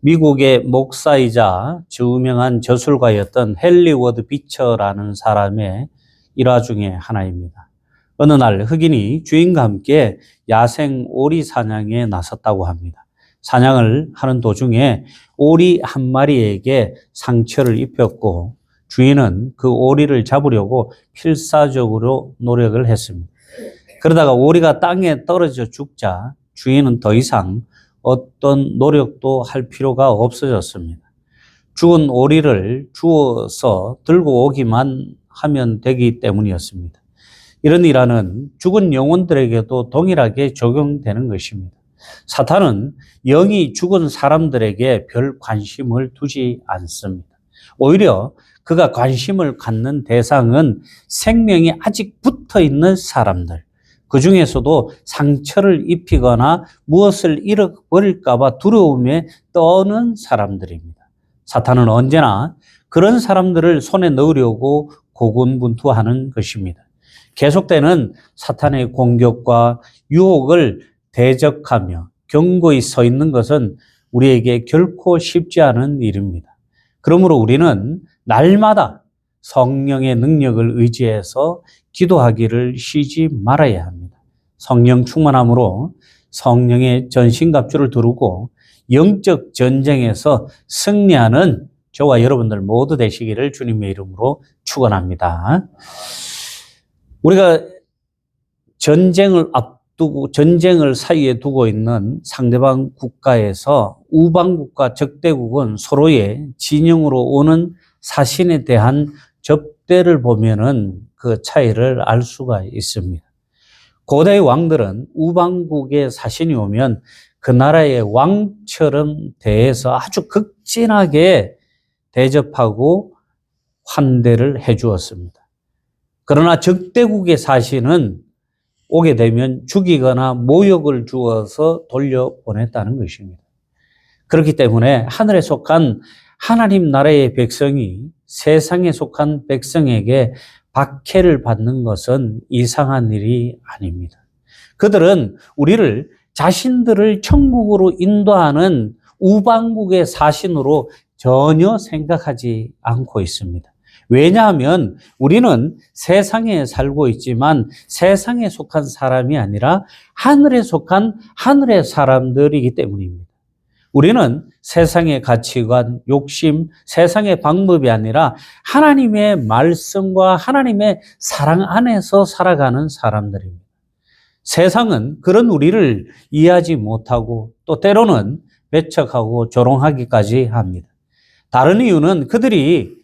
미국의 목사이자 유명한 저술가였던 헨리 워드 비처라는 사람의 일화 중에 하나입니다. 어느 날 흑인이 주인과 함께 야생 오리 사냥에 나섰다고 합니다. 사냥을 하는 도중에 오리 한 마리에게 상처를 입혔고 주인은 그 오리를 잡으려고 필사적으로 노력을 했습니다. 그러다가 오리가 땅에 떨어져 죽자 주인은 더 이상 어떤 노력도 할 필요가 없어졌습니다. 죽은 오리를 주워서 들고 오기만 하면 되기 때문이었습니다. 이런 일화는 죽은 영혼들에게도 동일하게 적용되는 것입니다. 사탄은 영이 죽은 사람들에게 별 관심을 두지 않습니다. 오히려 그가 관심을 갖는 대상은 생명이 아직 붙어 있는 사람들, 그 중에서도 상처를 입히거나 무엇을 잃어버릴까 봐 두려움에 떠는 사람들입니다. 사탄은 언제나 그런 사람들을 손에 넣으려고 고군분투하는 것입니다. 계속되는 사탄의 공격과 유혹을 대적하며 견고히 서 있는 것은 우리에게 결코 쉽지 않은 일입니다. 그러므로 우리는 날마다 성령의 능력을 의지해서 기도하기를 쉬지 말아야 합니다. 성령 충만함으로 성령의 전신갑주를 두르고 영적 전쟁에서 승리하는 저와 여러분들 모두 되시기를 주님의 이름으로 축원합니다. 우리가 전쟁을 앞두고 전쟁을 사이에 두고 있는 상대방 국가에서 우방국과 적대국은 서로의 진영으로 오는 사신에 대한 접대를 보면은 그 차이를 알 수가 있습니다. 고대 왕들은 우방국의 사신이 오면 그 나라의 왕처럼 대해서 아주 극진하게 대접하고 환대를 해 주었습니다. 그러나 적대국의 사신은 오게 되면 죽이거나 모욕을 주어서 돌려보냈다는 것입니다. 그렇기 때문에 하늘에 속한 하나님 나라의 백성이 세상에 속한 백성에게 박해를 받는 것은 이상한 일이 아닙니다. 그들은 우리를 자신들을 천국으로 인도하는 우방국의 사신으로 전혀 생각하지 않고 있습니다. 왜냐하면 우리는 세상에 살고 있지만 세상에 속한 사람이 아니라 하늘에 속한 하늘의 사람들이기 때문입니다. 우리는 세상의 가치관, 욕심, 세상의 방법이 아니라 하나님의 말씀과 하나님의 사랑 안에서 살아가는 사람들입니다. 세상은 그런 우리를 이해하지 못하고 또 때로는 배척하고 조롱하기까지 합니다. 다른 이유는 그들이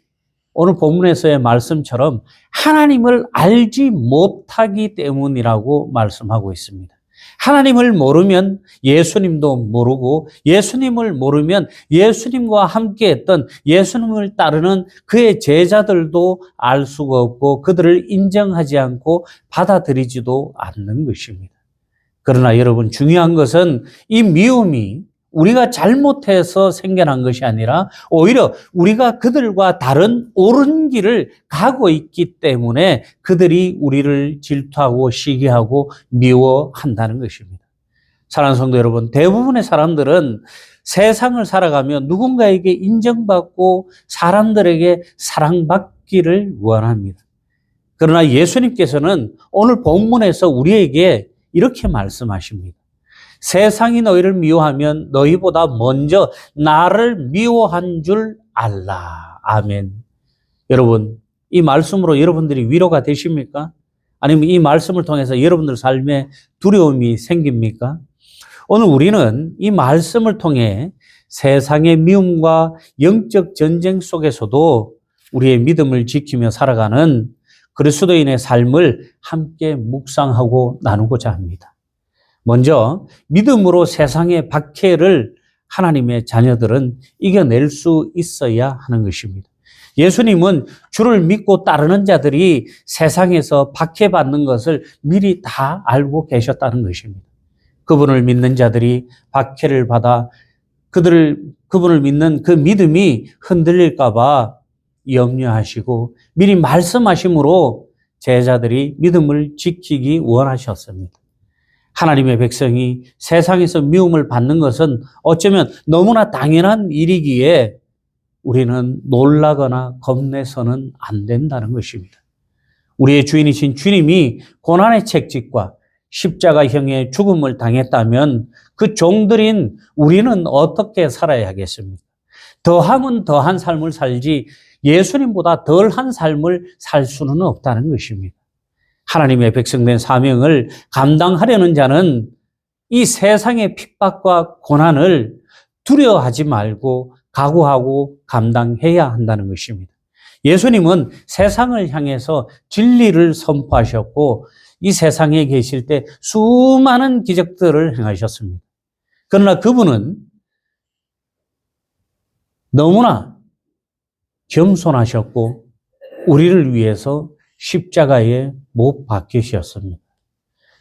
오늘 본문에서의 말씀처럼 하나님을 알지 못하기 때문이라고 말씀하고 있습니다. 하나님을 모르면 예수님도 모르고 예수님을 모르면 예수님과 함께 했던 예수님을 따르는 그의 제자들도 알 수가 없고 그들을 인정하지 않고 받아들이지도 않는 것입니다. 그러나 여러분 중요한 것은 이 미움이 우리가 잘못해서 생겨난 것이 아니라 오히려 우리가 그들과 다른 옳은 길을 가고 있기 때문에 그들이 우리를 질투하고 시기하고 미워한다는 것입니다. 사랑하는 성도 여러분, 대부분의 사람들은 세상을 살아가며 누군가에게 인정받고 사람들에게 사랑받기를 원합니다. 그러나 예수님께서는 오늘 본문에서 우리에게 이렇게 말씀하십니다. 세상이 너희를 미워하면 너희보다 먼저 나를 미워한 줄 알라. 아멘. 여러분, 이 말씀으로 여러분들이 위로가 되십니까? 아니면 이 말씀을 통해서 여러분들 삶에 두려움이 생깁니까? 오늘 우리는 이 말씀을 통해 세상의 미움과 영적 전쟁 속에서도 우리의 믿음을 지키며 살아가는 그리스도인의 삶을 함께 묵상하고 나누고자 합니다. 먼저 믿음으로 세상의 박해를 하나님의 자녀들은 이겨낼 수 있어야 하는 것입니다. 예수님은 주를 믿고 따르는 자들이 세상에서 박해받는 것을 미리 다 알고 계셨다는 것입니다. 그분을 믿는 자들이 박해를 받아 그분을 믿는 그 믿음이 흔들릴까 봐 염려하시고 미리 말씀하심으로 제자들이 믿음을 지키기 원하셨습니다. 하나님의 백성이 세상에서 미움을 받는 것은 어쩌면 너무나 당연한 일이기에 우리는 놀라거나 겁내서는 안 된다는 것입니다. 우리의 주인이신 주님이 고난의 책찍과 십자가형의 죽음을 당했다면 그 종들인 우리는 어떻게 살아야 하겠습니까? 더하면 더한 삶을 살지 예수님보다 덜한 삶을 살 수는 없다는 것입니다. 하나님의 백성된 사명을 감당하려는 자는 이 세상의 핍박과 고난을 두려워하지 말고 각오하고 감당해야 한다는 것입니다. 예수님은 세상을 향해서 진리를 선포하셨고 이 세상에 계실 때 수많은 기적들을 행하셨습니다. 그러나 그분은 너무나 겸손하셨고 우리를 위해서 십자가에 못 박히셨습니다.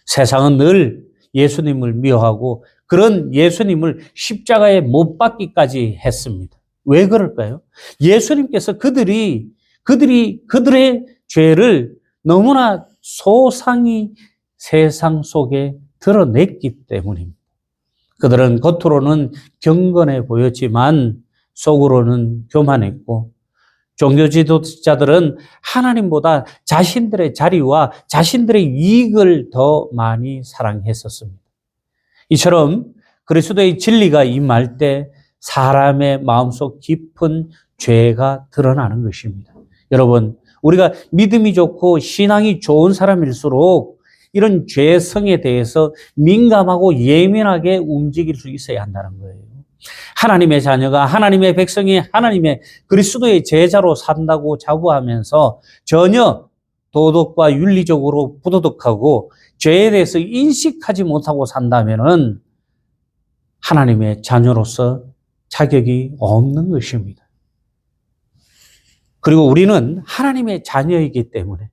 세상은 늘 예수님을 미워하고 그런 예수님을 십자가에 못 박기까지 했습니다. 왜 그럴까요? 예수님께서 그들의 죄를 너무나 소상히 세상 속에 드러냈기 때문입니다. 그들은 겉으로는 경건해 보였지만 속으로는 교만했고 종교 지도자들은 하나님보다 자신들의 자리와 자신들의 이익을 더 많이 사랑했었습니다. 이처럼 그리스도의 진리가 임할 때 사람의 마음속 깊은 죄가 드러나는 것입니다. 여러분, 우리가 믿음이 좋고 신앙이 좋은 사람일수록 이런 죄성에 대해서 민감하고 예민하게 움직일 수 있어야 한다는 거예요. 하나님의 자녀가 하나님의 백성이 하나님의 그리스도의 제자로 산다고 자부하면서 전혀 도덕과 윤리적으로 부도덕하고 죄에 대해서 인식하지 못하고 산다면은 하나님의 자녀로서 자격이 없는 것입니다. 그리고 우리는 하나님의 자녀이기 때문에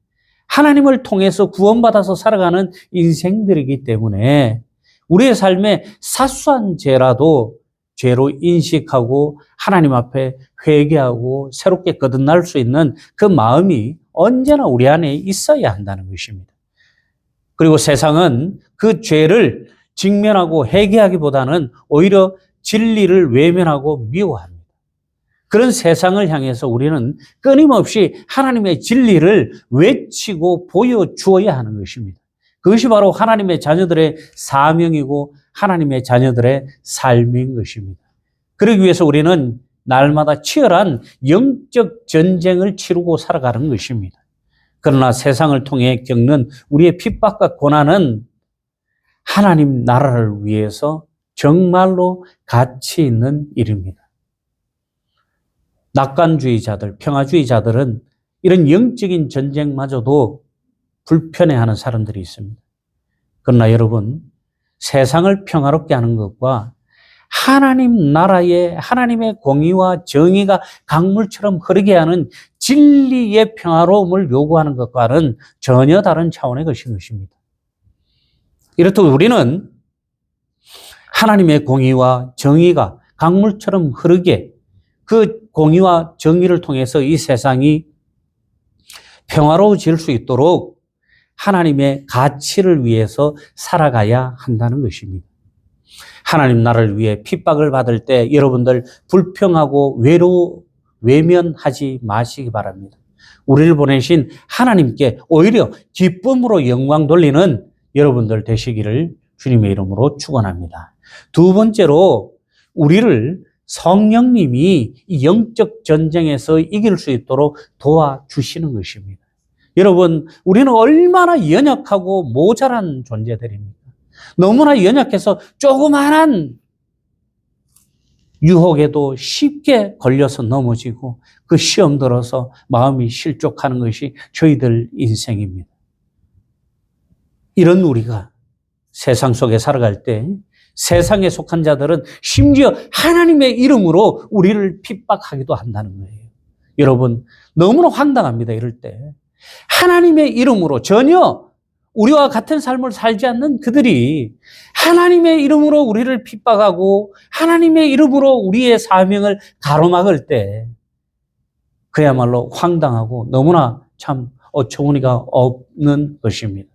하나님을 통해서 구원받아서 살아가는 인생들이기 때문에 우리의 삶에 사소한 죄라도 죄로 인식하고 하나님 앞에 회개하고 새롭게 거듭날 수 있는 그 마음이 언제나 우리 안에 있어야 한다는 것입니다. 그리고 세상은 그 죄를 직면하고 회개하기보다는 오히려 진리를 외면하고 미워합니다. 그런 세상을 향해서 우리는 끊임없이 하나님의 진리를 외치고 보여주어야 하는 것입니다. 그것이 바로 하나님의 자녀들의 사명이고 하나님의 자녀들의 삶인 것입니다. 그러기 위해서 우리는 날마다 치열한 영적 전쟁을 치르고 살아가는 것입니다. 그러나 세상을 통해 겪는 우리의 핍박과 고난은 하나님 나라를 위해서 정말로 가치 있는 일입니다. 낙관주의자들, 평화주의자들은 이런 영적인 전쟁마저도 불편해하는 사람들이 있습니다. 그러나 여러분, 세상을 평화롭게 하는 것과 하나님 나라의 하나님의 공의와 정의가 강물처럼 흐르게 하는 진리의 평화로움을 요구하는 것과는 전혀 다른 차원의 것인 것입니다. 이렇듯 우리는 하나님의 공의와 정의가 강물처럼 흐르게 그 공의와 정의를 통해서 이 세상이 평화로워질 수 있도록 하나님의 가치를 위해서 살아가야 한다는 것입니다. 하나님 나라를 위해 핍박을 받을 때 여러분들 불평하고 외면하지 마시기 바랍니다. 우리를 보내신 하나님께 오히려 기쁨으로 영광 돌리는 여러분들 되시기를 주님의 이름으로 축원합니다. 두 번째로 우리를 성령님이 이 영적 전쟁에서 이길 수 있도록 도와주시는 것입니다. 여러분, 우리는 얼마나 연약하고 모자란 존재들입니까? 너무나 연약해서 조그마한 유혹에도 쉽게 걸려서 넘어지고 그 시험 들어서 마음이 실족하는 것이 저희들 인생입니다. 이런 우리가 세상 속에 살아갈 때 세상에 속한 자들은 심지어 하나님의 이름으로 우리를 핍박하기도 한다는 거예요. 여러분, 너무나 황당합니다. 이럴 때 하나님의 이름으로 전혀 우리와 같은 삶을 살지 않는 그들이 하나님의 이름으로 우리를 핍박하고 하나님의 이름으로 우리의 사명을 가로막을 때 그야말로 황당하고 너무나 참 어처구니가 없는 것입니다.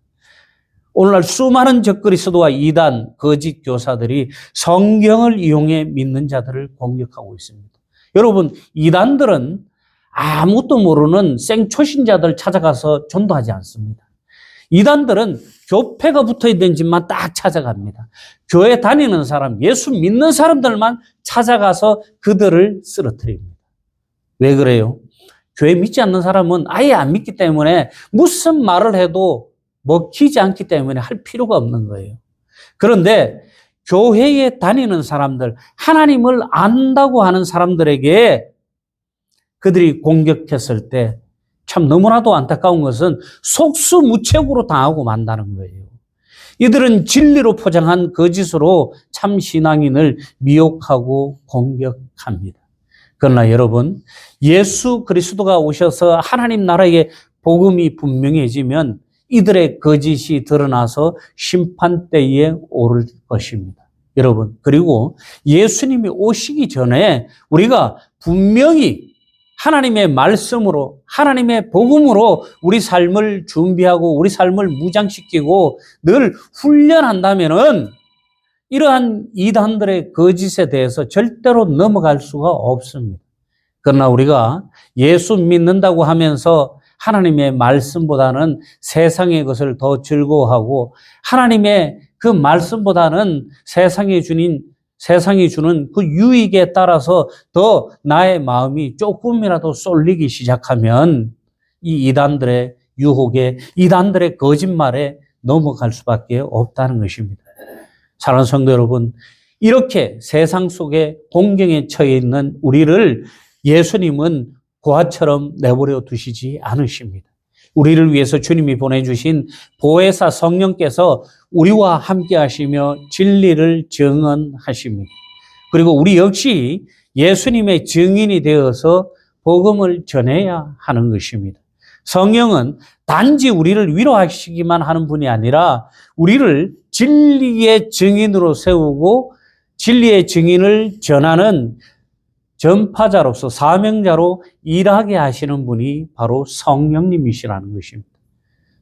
오늘날 수많은 적그리스도와 이단, 거짓 교사들이 성경을 이용해 믿는 자들을 공격하고 있습니다. 여러분, 이단들은 아무것도 모르는 생초신자들 찾아가서 전도하지 않습니다. 이단들은 교패가 붙어있는 집만 딱 찾아갑니다. 교회 다니는 사람, 예수 믿는 사람들만 찾아가서 그들을 쓰러뜨립니다. 왜 그래요? 교회 믿지 않는 사람은 아예 안 믿기 때문에 무슨 말을 해도 먹히지 않기 때문에 할 필요가 없는 거예요. 그런데 교회에 다니는 사람들, 하나님을 안다고 하는 사람들에게 그들이 공격했을 때 참 너무나도 안타까운 것은 속수무책으로 당하고 만다는 거예요. 이들은 진리로 포장한 거짓으로 참 신앙인을 미혹하고 공격합니다. 그러나 여러분, 예수 그리스도가 오셔서 하나님 나라의 복음이 분명해지면 이들의 거짓이 드러나서 심판대에 오를 것입니다. 여러분, 그리고 예수님이 오시기 전에 우리가 분명히 하나님의 말씀으로, 하나님의 복음으로 우리 삶을 준비하고 우리 삶을 무장시키고 늘 훈련한다면은 이러한 이단들의 거짓에 대해서 절대로 넘어갈 수가 없습니다. 그러나 우리가 예수 믿는다고 하면서 하나님의 말씀보다는 세상의 것을 더 즐거워하고 하나님의 그 말씀보다는 세상이 주는 그 유익에 따라서 더 나의 마음이 조금이라도 쏠리기 시작하면 이 이단들의 유혹에, 이단들의 거짓말에 넘어갈 수밖에 없다는 것입니다. 사랑하는 성도 여러분, 이렇게 세상 속에 공경에 처해 있는 우리를 예수님은 고아처럼 내버려 두시지 않으십니다. 우리를 위해서 주님이 보내주신 보혜사 성령께서 우리와 함께 하시며 진리를 증언하십니다. 그리고 우리 역시 예수님의 증인이 되어서 복음을 전해야 하는 것입니다. 성령은 단지 우리를 위로하시기만 하는 분이 아니라 우리를 진리의 증인으로 세우고 진리의 증인을 전하는 전파자로서 사명자로 일하게 하시는 분이 바로 성령님이시라는 것입니다.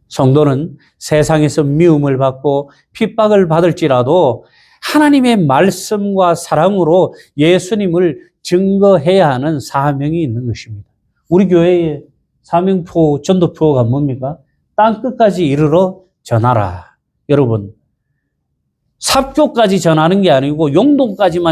성도는 세상에서 미움을 받고 핍박을 받을지라도 하나님의 말씀과 사랑으로 예수님을 증거해야 하는 사명이 있는 것입니다. 우리 교회의 사명표, 전도표가 뭡니까? 땅끝까지 이르러 전하라. 여러분, 삽교까지 전하는 게 아니고 용동까지만